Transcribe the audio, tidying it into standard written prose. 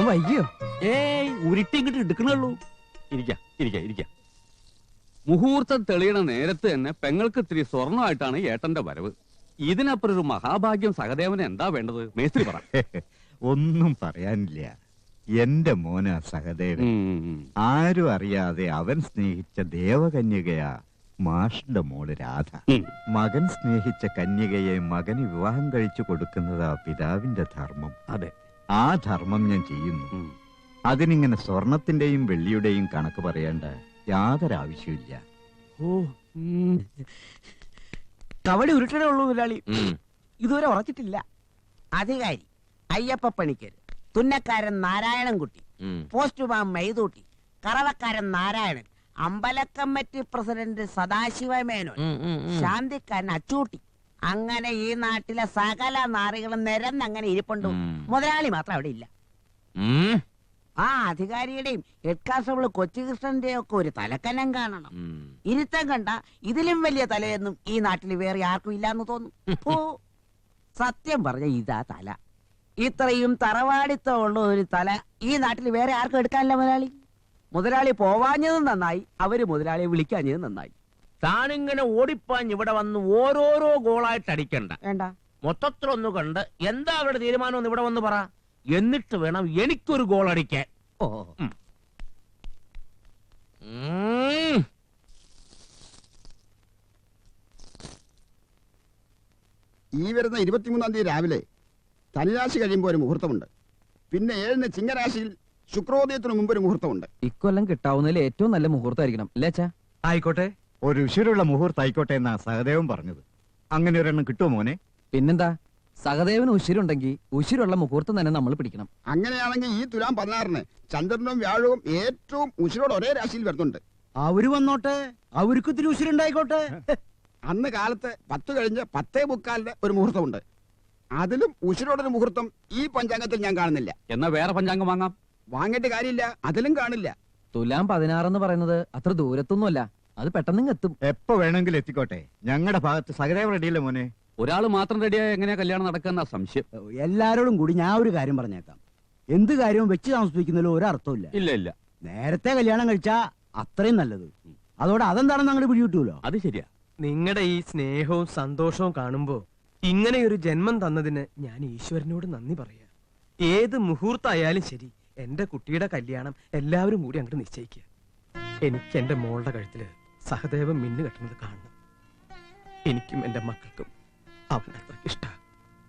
വൈകിയോ? ഏയ് ഉരുട്ടി ഇങ്ങോട്ട് എടുക്കണുള്ളൂ. ഇരിക്ക. മുഹൂർത്തം തെളിയണ നേരത്ത് തന്നെ പെങ്ങൾക്ക് ഇത്തിരി സ്വർണ്ണമായിട്ടാണ് ഏട്ടന്റെ വരവ്. ഇതിനപ്പുറം ഒരു മഹാഭാഗ്യം സഹദേവന് എന്താ വേണ്ടത്? മേസ്ത്രി പറ. ഒന്നും പറയാനില്ല. എന്റെ മോന സഹദേവൻ. ആരും അറിയാതെ അവൻ സ്നേഹിച്ച ദേവകന്യകയാ മാഷിന്റെ മോള് രാധ. മകൻ സ്നേഹിച്ച കന്യകയെ മകന് വിവാഹം കഴിച്ചു കൊടുക്കുന്നതാ പിതാവിന്റെ ധർമ്മം. അതെ, ആ ധർമ്മം ഞാൻ ചെയ്യുന്നു. അതിനിങ്ങനെ സ്വർണത്തിന്റെയും വെള്ളിയുടെയും കണക്ക് പറയേണ്ട യാതൊരു ആവശ്യമില്ല. കവടി ഉരുട്ടണേ ഉള്ളൂ മുതലാളി. ഇതുവരെ ഉറച്ചിട്ടില്ല. അധികാരി അയ്യപ്പ പണിക്കര്, തുന്നക്കാരൻ നാരായണൻകുട്ടി, പോസ്റ്റ്മാൻ മൈതൂട്ടി, കറവക്കാരൻ നാരായണൻ, അമ്പലക്കമ്മിറ്റി പ്രസിഡന്റ് സദാശിവ മേനോൻ, ശാന്തിക്കാരൻ അച്ചൂട്ടി. അങ്ങനെ ഈ നാട്ടിലെ സകല നാറികളും നിരന്നങ്ങനെ ഇരിപ്പുണ്ടു. മുതലാളി മാത്രം അവിടെ ഇല്ല. ആ അധികാരിയുടെയും ഹെഡ് കോൺസ്റ്റബിൾ കൊച്ചുകൃഷ്ണന്റെയും ഒക്കെ ഒരു തലക്കനം കാണണം. ഇരുത്തം കണ്ട ഇതിലും വലിയ തലയൊന്നും ഈ നാട്ടിൽ വേറെ ആർക്കും ഇല്ലാന്ന് തോന്നും. സത്യം പറഞ്ഞ ഇതാ തല. ഇത്രയും തറവാടിത്തമുള്ള ഒരു തല ഈ നാട്ടിൽ വേറെ ആർക്കും എടുക്കാനില്ല മുതലാളി. മുതലാളി പോവാഞ്ഞതും നന്നായി, അവര് മുതലാളിയെ വിളിക്കാഞ്ഞതും നന്നായി. താനിങ്ങനെ ഓടിപ്പാഞ്ഞ് ഇവിടെ വന്ന് ഓരോരോ ഗോളായിട്ട് അടിക്കണ്ട. വേണ്ട, മൊത്തത്തിലൊന്നു കണ്ട് എന്താ അവരുടെ തീരുമാനം ഇവിടെ വന്ന് പറ. എന്നിട്ട് വേണം എനിക്കൊരു ഗോൾ അടിക്കാൻ. ഈ വരുന്ന 23-ാം തീയതി രാവിലെ തനിരാശി കഴിയുമ്പോൾ ഒരു മുഹൂർത്തമുണ്ട്. പിന്നെ 7-ന് ചിങ്ങരാശിയിൽ ശുക്രോദയത്തിന് മുമ്പ് ഒരു മുഹൂർത്തമുണ്ട്. ഇക്കൊല്ലം കിട്ടാവുന്നതിൽ ഏറ്റവും നല്ല മുഹൂർത്തമായിരിക്കണം അല്ലേ അച്ഛാ? ആയിക്കോട്ടെ, ഒരു ഉശിരുള്ള മുഹൂർത്തം ആയിക്കോട്ടെ എന്നാ സഹദേവൻ പറഞ്ഞത്. അങ്ങനെ ഒരെണ്ണം കിട്ടുമോ മോനെ? പിന്നെന്താ, സഹദേവന് ഉശിരുണ്ടെങ്കിൽ ഉശിരുള്ള മുഹൂർത്തം തന്നെ നമ്മൾ പിടിക്കണം. അങ്ങനെയാണെങ്കിൽ ഈ തുലാം 16-ന് ചന്ദ്രനും വ്യാഴവും ഏറ്റവും ഉശിരോട് ഒരേ രാശിയിൽ വരുന്നുണ്ട്. അവര് വന്നോട്ടെ, അവർക്ക് ഇത്തിരി ഉശിരുണ്ടായിക്കോട്ടെ. അന്ന് കാലത്ത് 10 കഴിഞ്ഞ് 10:45 ഒരു മുഹൂർത്തമുണ്ട്. അതിലും ഉശിരോടൊരു മുഹൂർത്തം ഈ പഞ്ചാംഗത്തിൽ ഞാൻ കാണുന്നില്ല. എന്നാ വേറെ പഞ്ചാംഗം വാങ്ങാം. വാങ്ങേണ്ട കാര്യമില്ല, അതിലും കാണില്ല. തുലാം 16 എന്ന് പറയുന്നത് അത്ര ദൂരത്തൊന്നുമല്ല, അത് പെട്ടെന്ന് എത്തും. എപ്പോ വേണമെങ്കിലും എത്തിക്കോട്ടെ. ഞങ്ങളുടെ ഭാഗത്ത് സഹദേവൻ റെഡിയല്ലേ മോനെ? ഒരാള് മാത്രം റെഡിയായ എങ്ങനെയാ കല്യാണം നടക്കുന്ന സംശയം. എല്ലാരോടും കൂടി ഞാൻ ഒരു കാര്യം പറഞ്ഞേക്കാം. എന്ത് കാര്യവും വെച്ച് താമസിപ്പിക്കുന്നതിൽ ഒരർത്ഥമില്ല. ഇല്ല, നേരത്തെ കല്യാണം കഴിച്ചാ അത്രയും നല്ലത്. അതോടെ അതെന്താണെന്ന് അങ്ങോട്ട് പിടികിട്ടൂലോ. അത് ശരിയാ. നിങ്ങളുടെ ഈ സ്നേഹവും സന്തോഷവും കാണുമ്പോ ഇങ്ങനെയൊരു ജന്മം തന്നതിന് ഞാൻ ഈശ്വരനോട് നന്ദി പറയാ. ഏത് മുഹൂർത്തായാലും ശരി, എന്റെ കുട്ടിയുടെ കല്യാണം എല്ലാവരും കൂടി അങ്ങോട്ട് നിശ്ചയിക്കുക. എനിക്ക് എന്റെ മോളുടെ കഴുത്തില് സഹദേവൻ മിന്നു കെട്ടുന്നത് കാണണം. എനിക്കും എന്റെ മക്കൾക്കും അവനത്ര ഇഷ്ടമാണ്.